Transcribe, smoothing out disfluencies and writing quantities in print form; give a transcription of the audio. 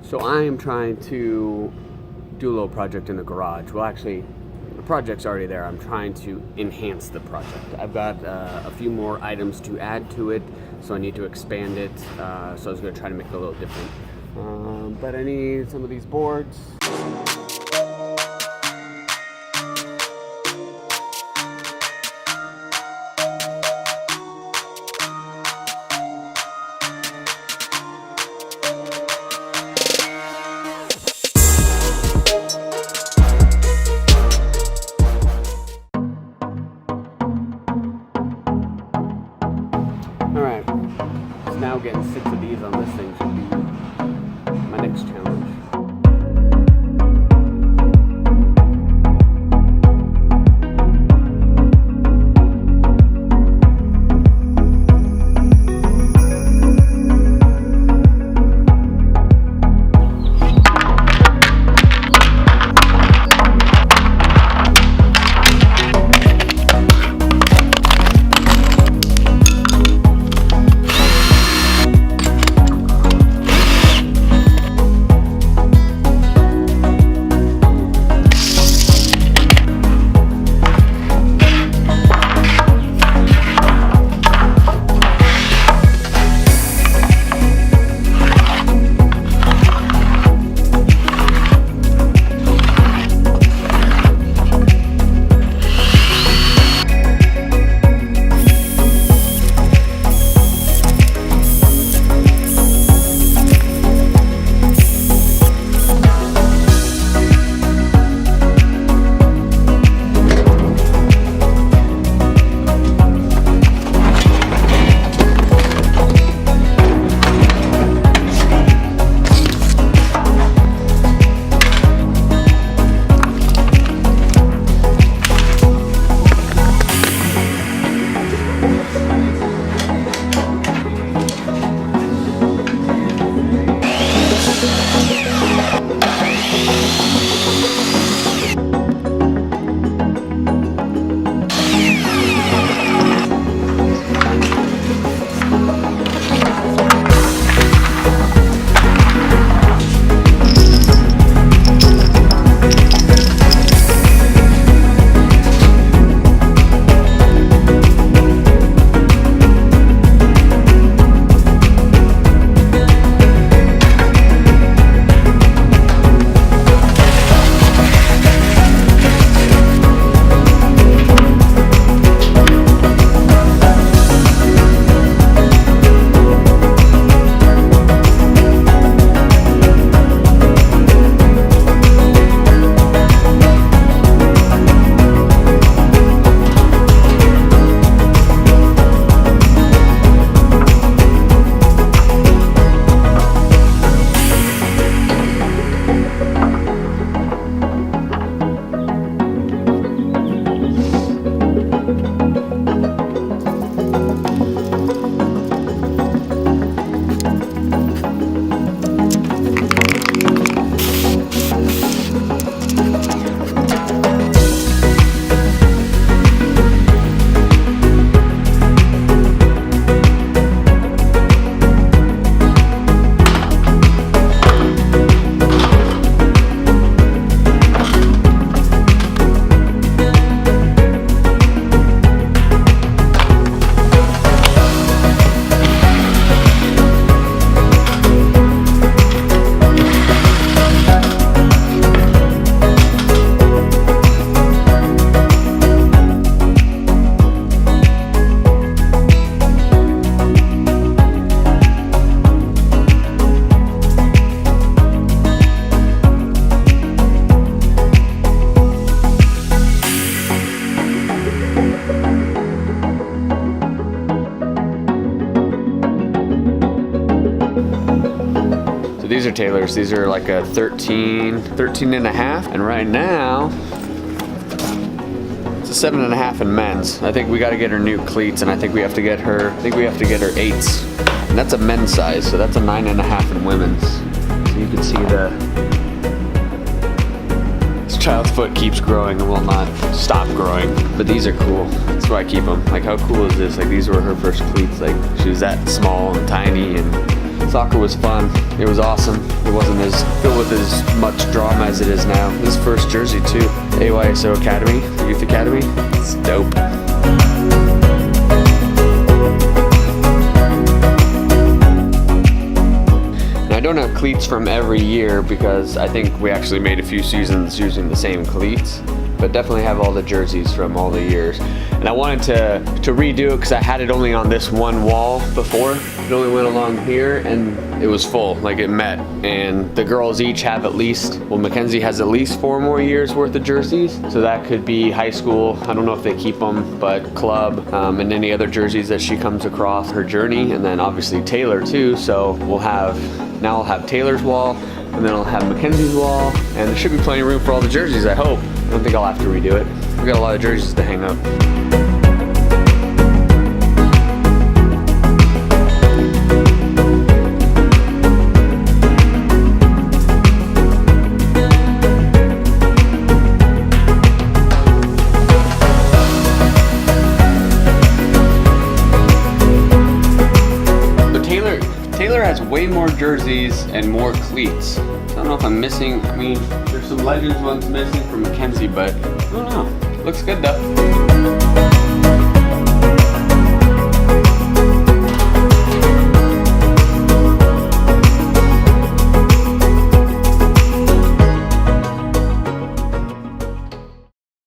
So I am trying to do a little project in the garage. Well, actually, the project's already there. I'm trying to enhance the project. I've got a few more items to add to it, so I need to expand it. So I was going to try to make it a little different. But I need some of these boards. Alright, so now getting 6 of these on this thing should be my next challenge. These are tailors. These are like a 13 and a half. And right now, it's a 7.5 in men's. I think we got to get her new cleats, and I think we have to get her 8s. And that's a men's size, so that's a 9.5 in women's. So you can see this child's foot keeps growing and will not stop growing. But these are cool. That's why I keep them. Like, how cool is this? Like, these were her first cleats. Like, she was that small and tiny, and Soccer was fun. It was awesome. It wasn't as filled with as much drama as it is now. This first jersey too. AYSO Academy, Youth Academy. It's dope. I don't have cleats from every year because I think we actually made a few seasons using the same cleats, but definitely have all the jerseys from all the years. And I wanted to redo it because I had it only on this one wall before. It only went along here and it was full, like it met. And the girls each have at least, well, Mackenzie has at least 4 more years worth of jerseys. So that could be high school, I don't know if they keep them, but club, and any other jerseys that she comes across her journey. And then obviously Taylor too, so now I'll have Taylor's wall, and then I'll have Mackenzie's wall, and there should be plenty of room for all the jerseys, I hope. I don't think I'll have to redo it. We've got a lot of jerseys to hang up. Taylor has way more jerseys and more cleats. I don't know if I'm missing, I mean, there's some Legends ones missing from Mackenzie, but I don't know. Looks good though.